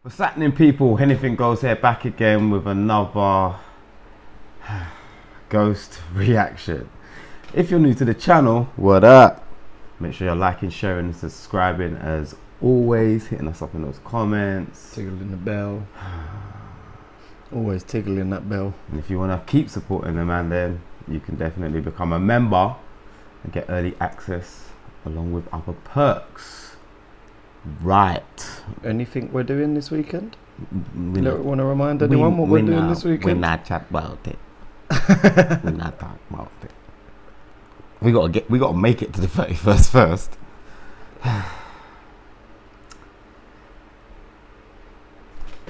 What's happening, people? Anything Goes here, back again with another ghost reaction. If you're new to the channel, what up? Make sure you're liking, sharing and subscribing as always, hitting us up in those comments, tickling the bell. Always tickling that bell. And if you want to keep supporting the man, then you can definitely become a member and get early access along with other perks. Right. Anything we're doing this weekend? We Want to remind anyone what we're doing this weekend? We're not chat about it. We're not talking about it. We gotta make it to the 31st first.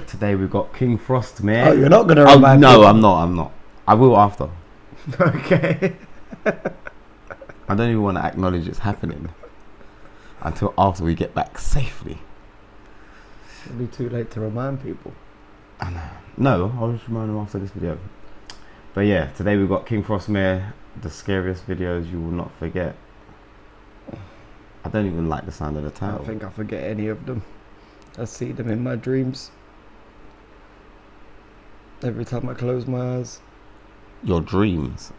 Today we've got King Frostmare. Oh, you're not gonna remind me? No, I'm not. I will after. Okay. I don't even want to acknowledge it's happening until after we get back safely. It'll be too late to remind people. I know. No, I'll just remind them after this video. But yeah, today we've got King Frostmare, the scariest videos you will not forget. I don't even like the sound of the title. I don't think I forget any of them. I see them in my dreams. Every time I close my eyes. Your dreams.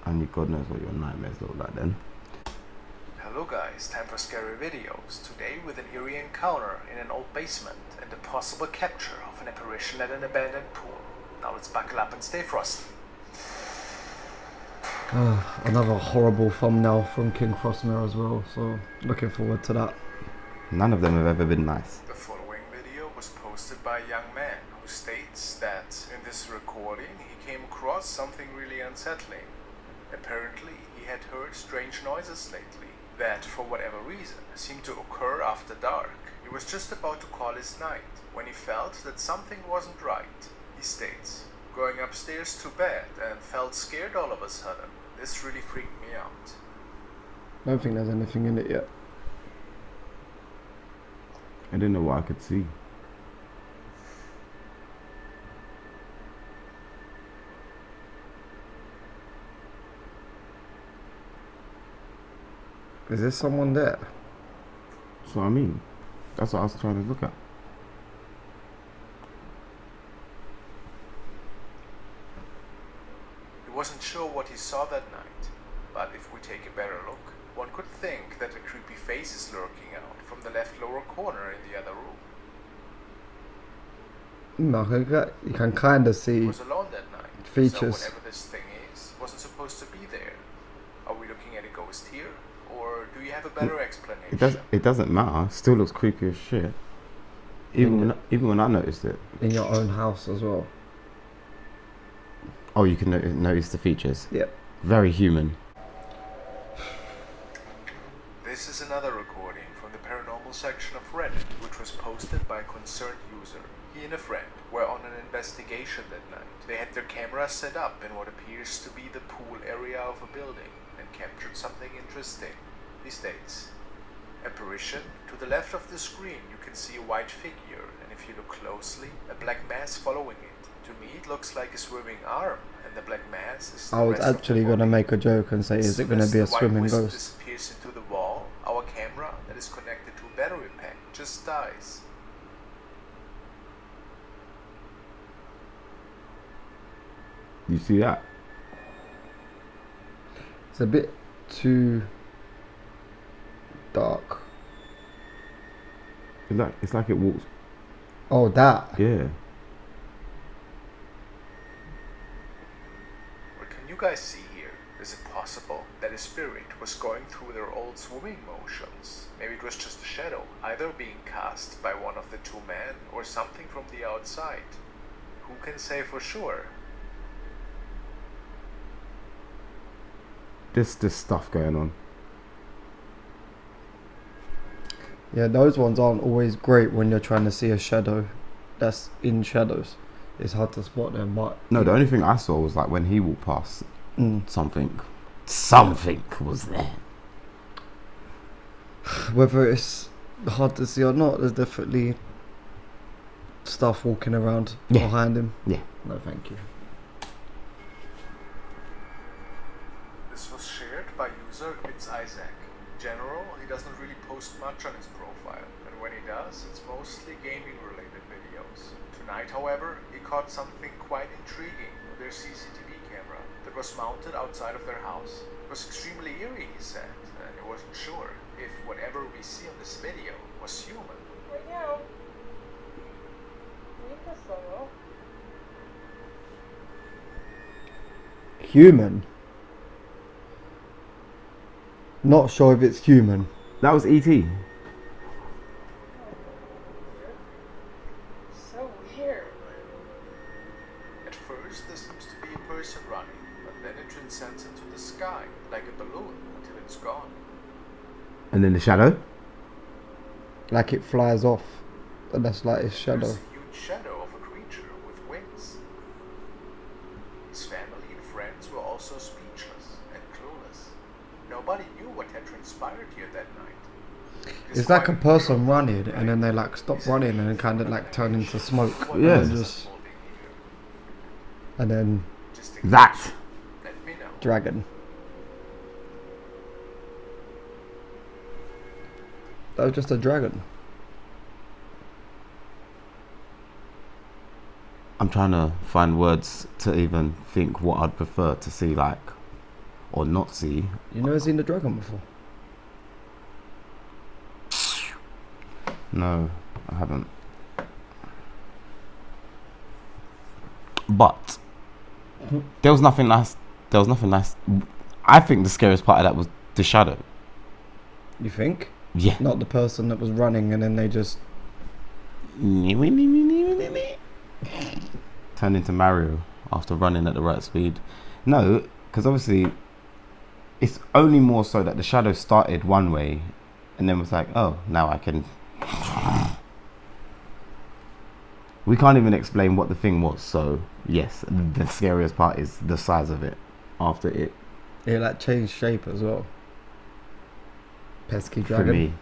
Only God knows what your nightmares look like then. Hello guys, time for scary videos. Today with an eerie encounter in an old basement and the possible capture of an apparition at an abandoned pool. Now let's buckle up and stay frosty. Another horrible thumbnail from King Frostmare as well, so looking forward to that. None of them have ever been nice. The following video was posted by a young man who states that in this recording he came across something really unsettling. Apparently he had heard strange noises lately that, for whatever reason, seemed to occur after dark. He was just about to call his night when he felt that something wasn't right. He states, going upstairs to bed and felt scared all of a sudden. This really freaked me out. I don't think there's anything in it yet. I didn't know what I could see. Is there someone there? That's what I mean. That's what I was trying to look at. He wasn't sure what he saw that night, but if we take a better look, one could think that a creepy face is lurking out from the left lower corner in the other room. No, you can kind of see He was alone that night, features. so whatever this thing is wasn't supposed to be there. Are we looking at a ghost here, or do you have a better explanation? It doesn't matter. It still looks creepy as shit. Even when I noticed it. In your own house as well. Oh, you can notice the features. Yep. Very human. This is another recording from the paranormal section of Reddit, which was posted by a concerned user. He and a friend were on an investigation that night. They had their cameras set up in what appears to be the pool area of a building and captured something interesting. He states, apparition, to the left of the screen you can see a white figure, and if you look closely, a black mass following it. To me it looks like a swimming arm, and the black mass is the I was rest actually of the going to body. make a joke and say, is it going to be a swimming As soon as the white ghost? wisp disappears into the wall, our camera that is connected to a battery pack just dies. You see that? It's a bit too dark. It's like it walks. Oh, that. Yeah. What can you guys see here? Is it possible that a spirit was going through their old swimming motions? Maybe it was just a shadow, either being cast by one of the two men or something from the outside. Who can say for sure? This stuff going on. Yeah, those ones aren't always great when you're trying to see a shadow that's in shadows. It's hard to spot them, but... No, the only thing I saw was like when he walked past, something was there. Whether it's hard to see or not, there's definitely stuff walking around behind him. Yeah. No, thank you. This was shared by user It's Isaac. In general, he doesn't really post much on his profile, mostly gaming related videos. Tonight, however, he caught something quite intriguing with their CCTV camera that was mounted outside of their house. It was extremely eerie, he said, and he wasn't sure if whatever we see on this video was human. Human. Not sure if it's human. That was E.T. So weird. At first, there seems to be a person running, but then it transcends into the sky, like a balloon, until it's gone. And then the shadow. Like it flies off. And that's like his There's shadow. a huge shadow of a creature with wings. His family and friends were also speechless and clueless. Nobody knew what had transpired here that night. It's like a person running and then they like stop running and then kind of like turn into smoke. Yeah. And then That. Let me know. dragon. That was just a dragon. I'm trying to find words to even think what I'd prefer to see, like, or not see. You never seen the dragon before? No, I haven't. But there was nothing nice. There was nothing nice. I think the scariest part of that was the shadow. You think? Yeah. Not the person that was running and then they just... Turned into Mario after running at the right speed. No, because obviously it's only more so that the shadow started one way and then was like, oh, now I can... We can't even explain what the thing was, so yes, the scariest part is the size of it after it. It like changed shape as well. Pesky For dragon. me.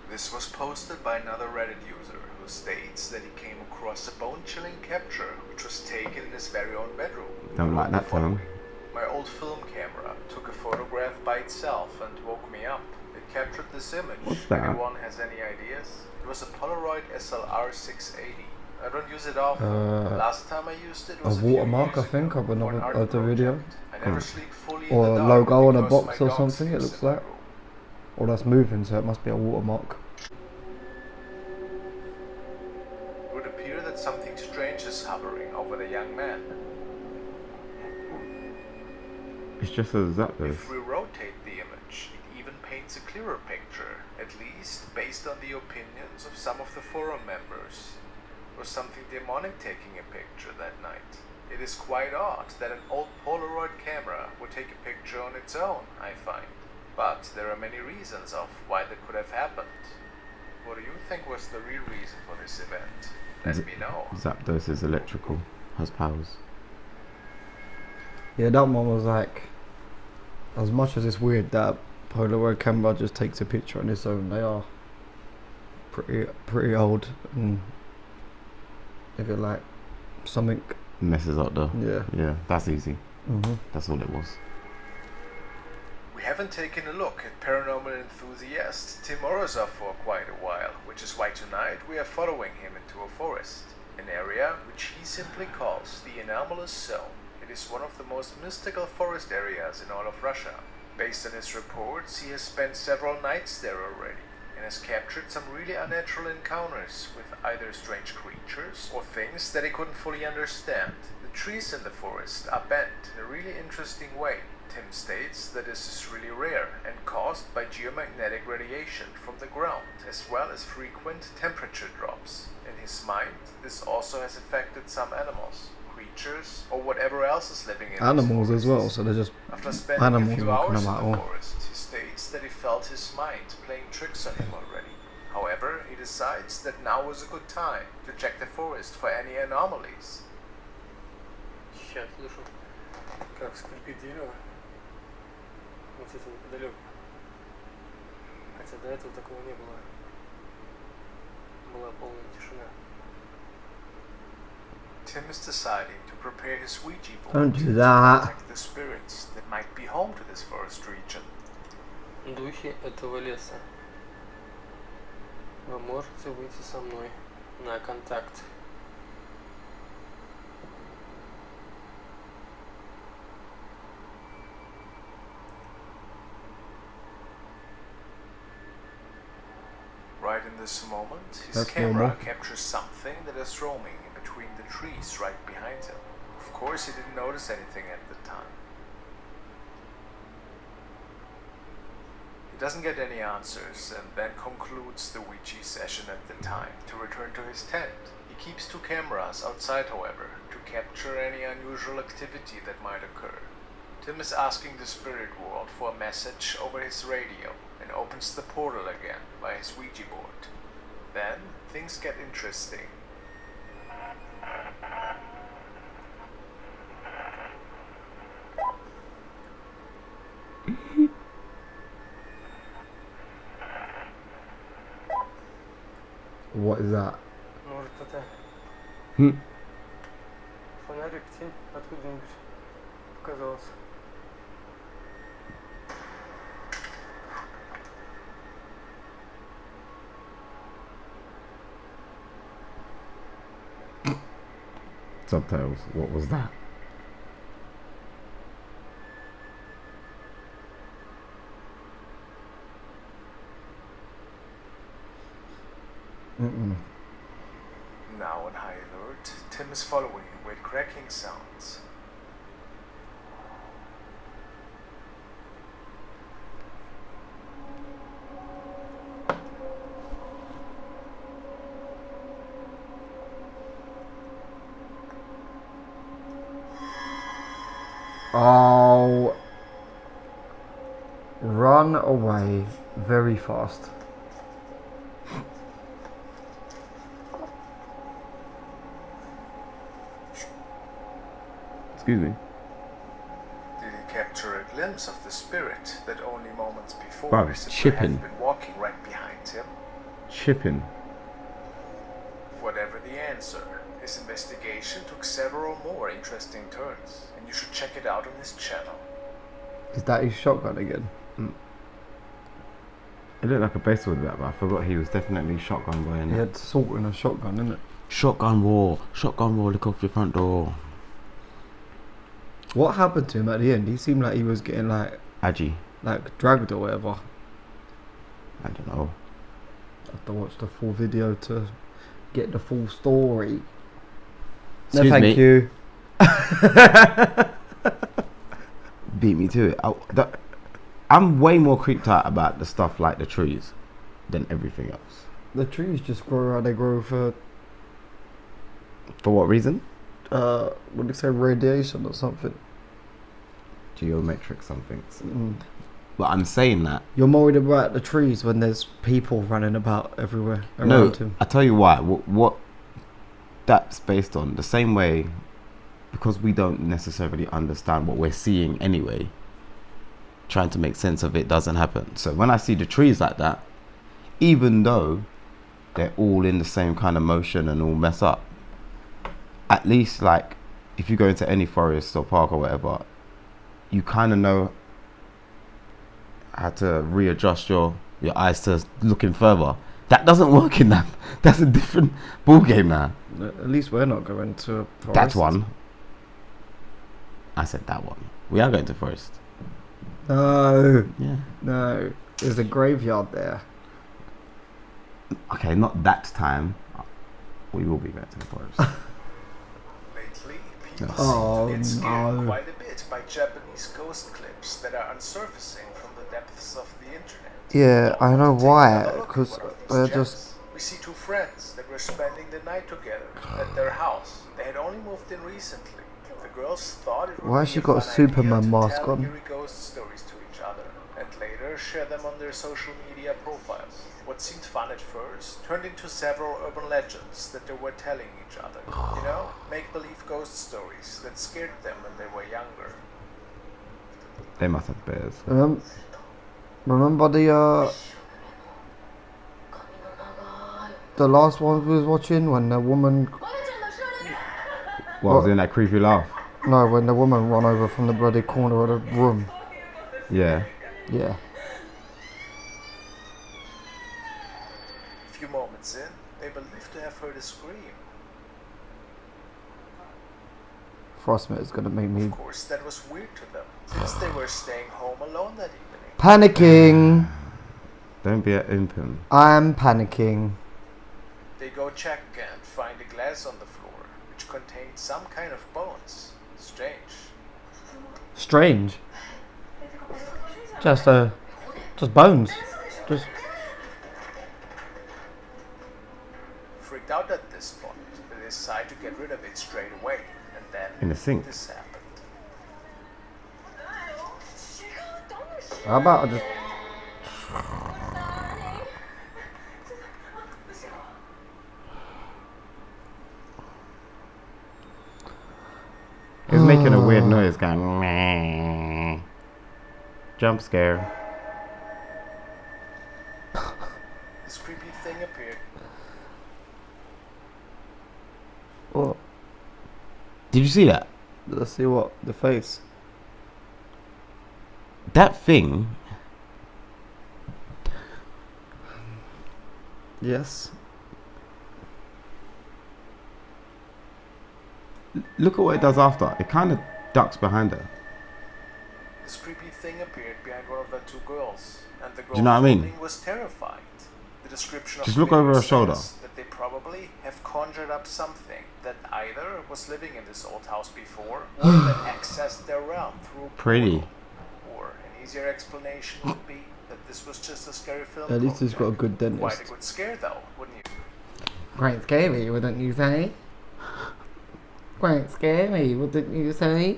This was posted by another Reddit user who states that he came across a bone-chilling capture which was taken in his very own bedroom. Don't like that term. My old film camera took a photograph by itself and woke me up. It captured this image. What's that? Anyone has any ideas? It was a Polaroid SLR 680. I don't use it often. Last time I used it was A few watermark, years I think, ago of for an another art of the video. project. I never sleep fully in Or the a dark logo on a because box my or dog something, it sleeps looks in my like. room. Or that's moving, so it must be a watermark. It would appear that something strange is hovering over the young man. It's just as that is. If we rotate the image, it even paints a clearer picture, at least based on the opinions of some of the forum members. It was something demonic taking a picture that night. It is quite odd that an old Polaroid camera would take a picture on its own, I find. But there are many reasons of why that could have happened. What do you think was the real reason for this event? Let me know. Zapdos is electrical, has powers. Yeah, that one was like, as much as it's weird that Polaroid camera just takes a picture on its own, they are pretty old, and if it like something, Messes up though. yeah. That's easy. Mm-hmm. That's all it was. We haven't taken a look at paranormal enthusiast Tim Morozov for quite a while, which is why tonight we are following him into a forest, an area which he simply calls the Anomalous Zone. It is one of the most mystical forest areas in all of Russia. Based on his reports, he has spent several nights there already, and has captured some really unnatural encounters with either strange creatures or things that he couldn't fully understand. The trees in the forest are bent in a really interesting way. Tim states that this is really rare and caused by geomagnetic radiation from the ground, as well as frequent temperature drops. In his mind, this also has affected some animals, creatures, or whatever else is living in Animals these as well, forests. so they're just After spending animals a few walking hours in about the all. forest, he states that he felt his mind playing tricks on him already. However, he decides that now is a good time to check the forest for any anomalies. Сейчас слышу, как скрипит дерево. Вот это неподалеку. Хотя до этого такого не было. Была полная тишина. Tim is deciding to prepare his Ouija board Don't do to that. detect the spirits that might be home to this forest region. Духи этого леса. Вы можете выйти со мной на контакт. Right in this moment, his That's camera normal. captures something that is roaming in between the trees right behind him. Of course, he didn't notice anything at the time. He doesn't get any answers and then concludes the Ouija session at the time to return to his tent. He keeps 2 cameras outside, however, to capture any unusual activity that might occur. Tim is asking the spirit world for a message over his radio and opens the portal again by his Ouija board. Then things get interesting. What is that? Может это Hmm. фонарик, тень откуда-нибудь показался. Subtitles. What was that? Now on high alert, Tim is following with cracking sounds. Oh. Run away very fast. Excuse me. Did he capture a glimpse of the spirit that only moments before Wow, visitor chipping. had been walking right behind him? Chipping. Whatever the answer, his investigation took several more interesting turns, and you should check it out on his channel. Is that his shotgun again? It looked like a baseball bat, but I forgot he was definitely shotgun boy. He had salt in a shotgun, innit? Shotgun war. Shotgun war. Look off your front door. What happened to him at the end? He seemed like he was getting Agi. like dragged or whatever. I don't know. I have to watch the full video to get the full story. Excuse no, thank me. you. Beat me to it. I'm way more creeped out about the stuff like the trees than everything else. The trees just grow how they grow for For what reason? what do you say, radiation or something. Geometric something. Mm. But I'm saying that. You're more worried about the trees when there's people running about everywhere around No, him. I tell you why. What that's based on, the same way, because we don't necessarily understand what we're seeing anyway, trying to make sense of it doesn't happen. So when I see the trees like that, even though they're all in the same kind of motion and all mess up, at least like if you go into any forest or park or whatever, you kind of know how to readjust your eyes to looking further. That doesn't work in that. That's a different ball game now. At least we're not going to a forest. That's one. I said that one. We are going to forest. No, Yeah. no. There's a graveyard there. Okay, not that time. We will be going to the forest. Lately, people Oh, seem to get scared no. quite a bit by Japanese ghost clips that are unsurfacing from the depths of the internet. Yeah, I know Take why. another look at Because one of these they're gems. just. We see 2 friends that were spending the night together at their house. They had only moved in recently. The girls thought it would Why be has she a got a fun Superman idea to mask tell on? eerie ghost stories to each other, and later share them on their social media profiles. What seemed fun at first turned into several urban legends that they were telling each other. You know, make-believe ghost stories that scared them when they were younger. They must have bears. Remember the last one we was watching when the woman. What was in that creepy laugh? No, when the woman ran over from the bloody corner of the room. Yeah. Yeah. few moments in, they believed to have heard a scream. Frostmare is gonna make me Of course, that was weird to them, since they were staying home alone that evening. panicking. Don't be an impim. I'm panicking. They go check and find a glass on the floor, which contained some kind of bones. Strange. Strange. Just bones. Just Freaked out at this point, they decide to get rid of it straight away, and then In the sink. this happened. how about I just He's making a weird noise going meh. Jump scare. This creepy thing appeared. what? Did you see that? Let's see what the face. That thing. Yes. Look at what it does after. It kind of ducks behind her. This creepy thing appeared behind one of the two girls, and the girl you know what I mean? holding was terrified. The description Just of look the over video her shoulder. says that they probably have conjured up something that either was living in this old house before, or that accessed their realm through a Pretty. portal. Or an easier explanation would be that this was just a scary film. At least he's got a good Quite a dentist. good scare, though, wouldn't you? Quite scary, wouldn't you say? Quite scary, wouldn't you say?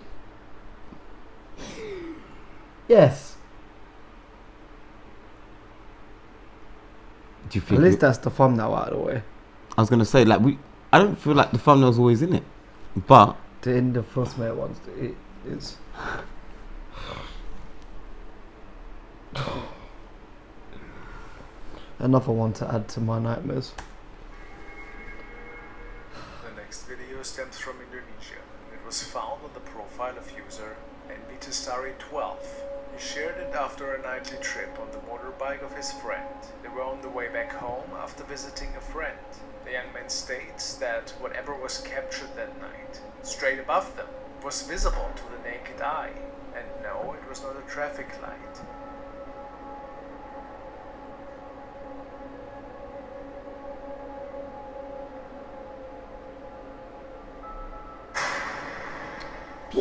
Yes. Do you At think? least that's the thumbnail out of the way. I was gonna say like I don't feel like the thumbnail's always in it, but The end of Frostmare ones, it is. Another one to add to my nightmares. The next video stems from Indonesia. It was found on the profile of user NBTSari12. He shared it after a nightly trip on the motorbike of his friend. They were on the way back home after visiting a friend. The young man states that whatever was captured that night, straight above them, was visible to the naked eye. And no, it was not a traffic light.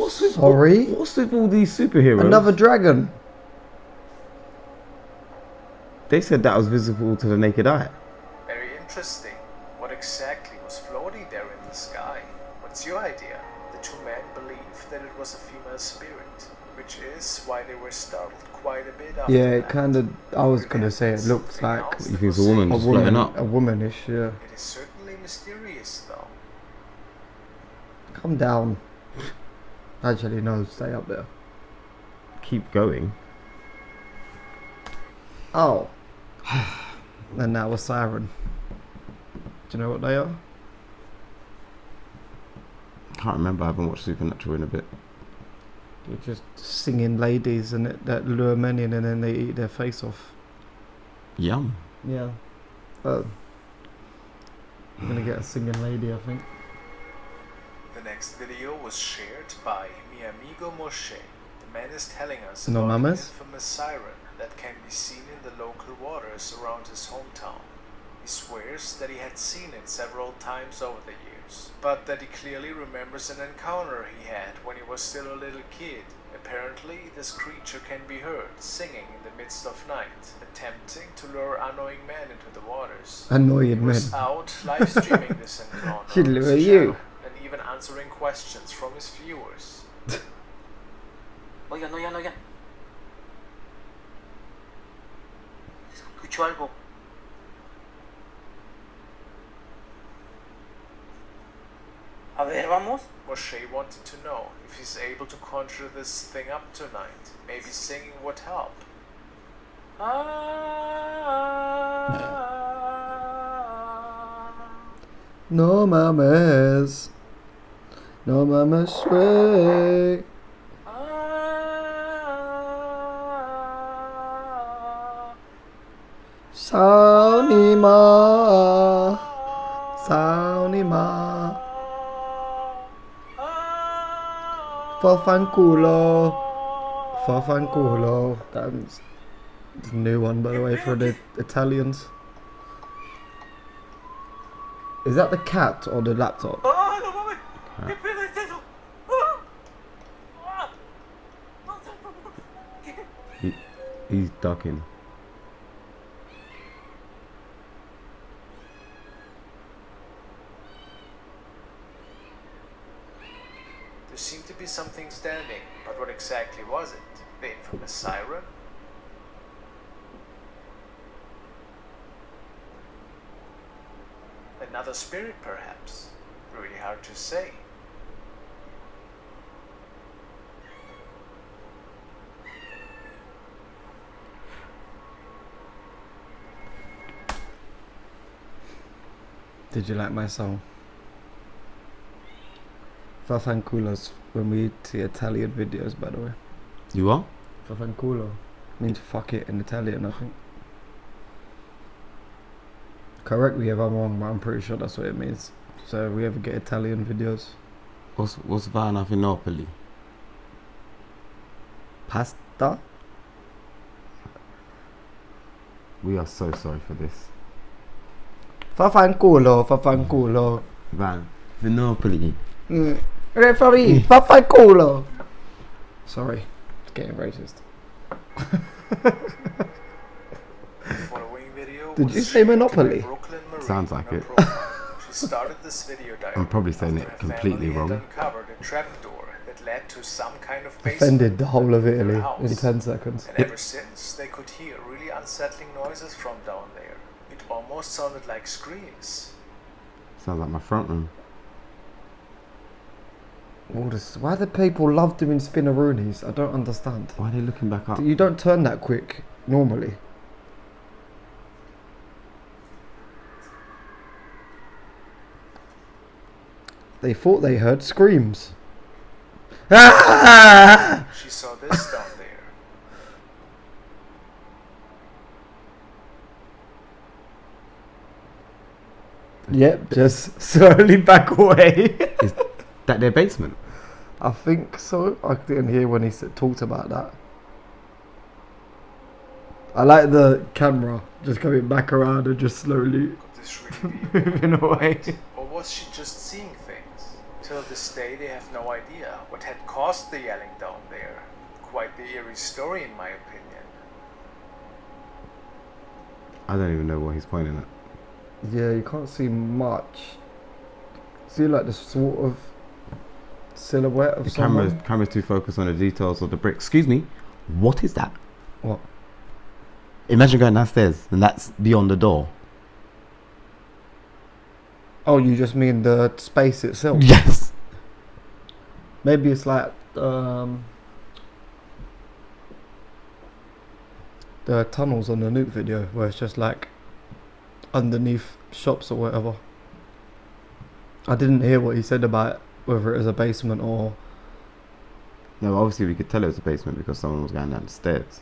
Sorry? what's with all these superheroes? Another dragon. They said that was visible to the naked eye. Very interesting. What exactly was floating there in the sky? What's your idea? The two men believe that it was a female spirit, which is why they were startled quite a bit after Yeah, it that. kind of. I was gonna say it looks like You think it's a woman a just floating woman, up? a womanish. Yeah. It is certainly mysterious, though. Come down. Actually, no, stay up there. Keep going. Oh. And that was Siren. Do you know what they are? Can't remember. I haven't watched Supernatural in a bit. They're just singing ladies and that lure men in and then they eat their face off. Yum. Yeah. Oh. I'm gonna get a singing lady, I think. The next video was shared by mi amigo Moshe. The man is telling us No about an mames? infamous siren that can be seen in the local waters around his hometown. He swears that he had seen it several times over the years, but that he clearly remembers an encounter he had when he was still a little kid. Apparently, this creature can be heard singing in the midst of night, attempting to lure annoying men into the waters. He Annoying men. was out live streaming this encounter Should on lure his you. channel, and even answering questions from his viewers. Oigan, oigan, oigan. Escucho algo. A ver, vamos. Moshe wanted to know if he's able to conjure this thing up tonight. Maybe singing would help. No mames. No mames way. Saunima. Saunima. Fafanculo. Fafanculo. That's a new one, by the way, for the Italians. Is that the cat or the laptop? ¡Ah, no mames! ¿Qué pedo es eso? ¡Ah! ¡Ah! No sé, ¿qué? He's ducking. There seemed to be something standing, but what exactly was it? The infamous siren? Another spirit, perhaps? Really hard to say. Did you like my song? Fafanculos when we see Italian videos, by the way. You are? Fafanculo means fuck it in Italian, I think. Correct me if I'm wrong, but I'm pretty sure that's what it means. So if we ever get Italian videos. What's Vana in Napoli? Pasta? We are so sorry for this. Fafanculo, fafanculo. Van for Napoli. Referee, fafanculo. Sorry, it's getting racist. The following video Did was you say shot by Monopoly? Brooklyn Marie Sounds like on her it. profile. She started this video diary I'm probably saying after it her completely family had wrong. uncovered a trapdoor that led to some kind of basement Offended the whole of in Italy her in house. 10 seconds. And ever since, they could hear really unsettling noises from down there. It almost sounded like screams. Sounds like my front room. All this, why do people love doing spinneroonies? I don't understand. Why are they looking back up? You don't turn that quick normally. They thought they heard screams. Ah! She saw this down there. Yep, just slowly back away. Is that their basement? I think so. I didn't hear when he talked about that. I like the camera just coming back around and just slowly Could this really be a moving away. Or was she just seeing things? Till this day, they have no idea what had caused the yelling down there. Quite the eerie story, in my opinion. I don't even know what he's pointing at. Yeah, you can't see much. See like the sort of silhouette of The someone. camera's too focused on the details of the brick. Excuse me, what is that? What? Imagine going downstairs and that's beyond the door. Oh, you just mean the space itself? Yes. Maybe it's like the tunnels on the Nuke video where it's just like underneath shops or whatever. I didn't hear what he said about whether it was a basement or... No, obviously we could tell it was a basement because someone was going down the stairs.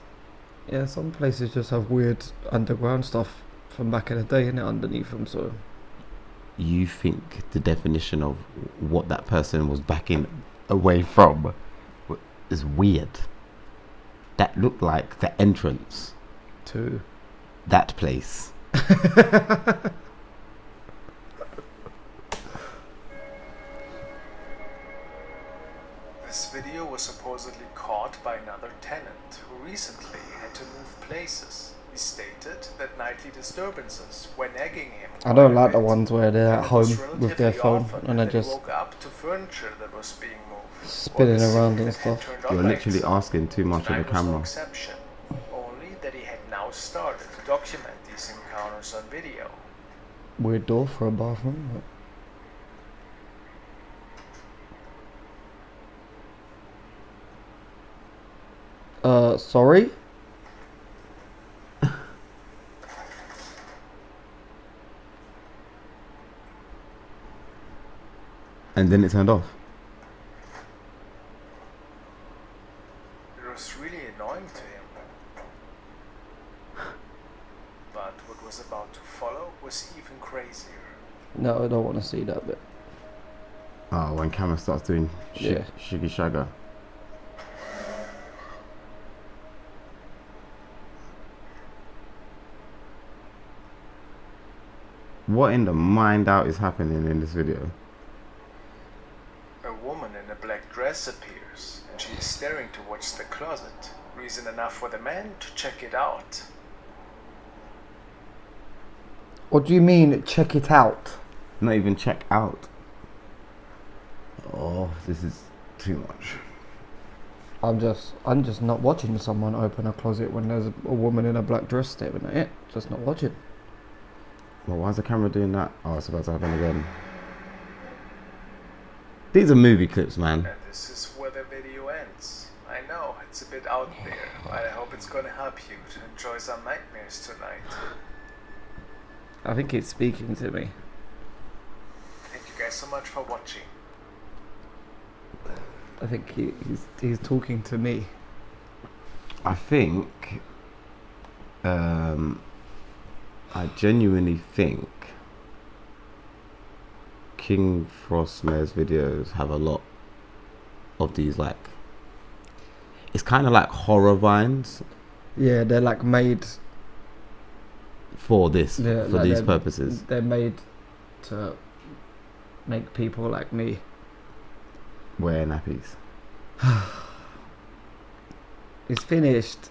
Yeah, some places just have weird underground stuff from back in the day, innit, underneath them, so... You think the definition of what that person was backing away from is weird? That looked like the entrance To... that place. This video was supposedly caught by another tenant who recently had to move places. He stated that nightly disturbances were nagging him. I don't quite a like the bit, ones where they're and at it was home with their relatively phone often and they're that he just woke up to furniture that was being moved, spinning or the around scene and that had stuff. turned on You're like literally so. asking too much of the Tonight was no camera. exception, only that he had now started to document these encounters on video. Weird door for a bathroom. Sorry? And then it turned off. It was really annoying to him. But was about to follow was even crazier. No, I don't want to see that bit. Oh, when camera starts doing Yeah. shiggy shagger. What in the mind out is happening in this video? A woman in a black dress appears, and she is staring towards the closet. Reason enough for the man to check it out. What do you mean, check it out? Not even check out. Oh, this is too much. I'm just not watching someone open a closet when there's a woman in a black dress staring at it. Just not watching. Well, why is the camera doing that? Oh, it's about to happen again. These are movie clips, man. And this is where the video ends. I know, it's a bit out there, but I hope it's gonna help you to enjoy some nightmares tonight. I think it's speaking to me. Thank you guys so much for watching. I think he's talking to me. I think, I genuinely think King Frostmare's videos have a lot of these, like, it's kind of like horror vines Yeah, they're like made. for this, Yeah, for like these purposes. They're made to make people like me. Wear nappies. It's finished.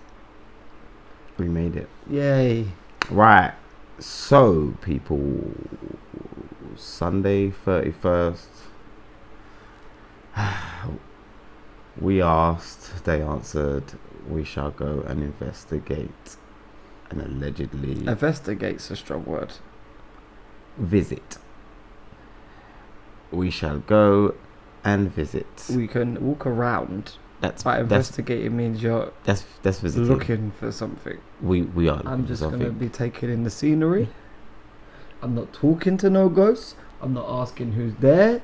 We made it. Yay. Right. So, people, Sunday 31st, we asked, they answered, we shall go and investigate and allegedly Investigate's a strong word. visit. We shall go and visit. We can walk around, That's but investigating means you're that's visiting. looking for something. We are. I'm just something. going to be taking in the scenery. I'm not talking to no ghosts. I'm not asking who's there.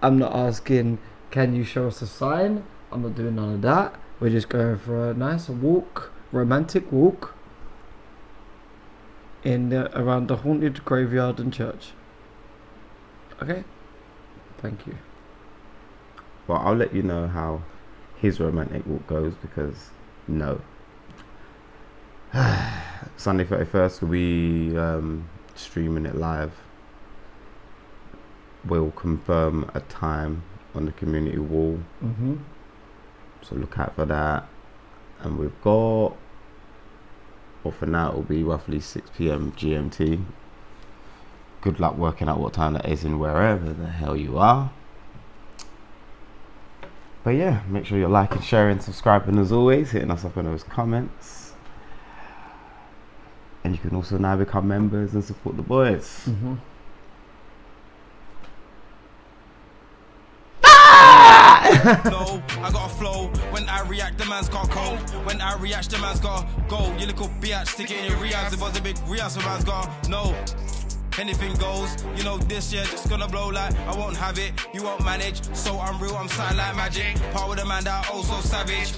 I'm not asking, can you show us a sign? I'm not doing none of that. We're just going for a nice walk, romantic walk around the haunted graveyard and church. Okay? Thank you. Well, I'll let you know how his romantic walk goes, because no. Sunday 31st, we'll be streaming it live. We'll confirm a time on the community wall, Mm-hmm. so look out for that. And we've got, well, for now it'll be roughly 6 p.m. GMT. Good luck working out what time that is in wherever the hell you are. But yeah, make sure you're liking, sharing, subscribing as always, hitting us up in those comments. And you can also now become members and support the boys. Mm-hmm. No, I got a flow. When I react, the man's got cold. When I react, the man's got go. You little biatch, stick it in your reacts. It was a big react, so man's got no. Anything goes, you know this year just gonna blow like I won't have it. You won't manage, so I'm real, I'm silent like magic. Part with a man that oh so savage.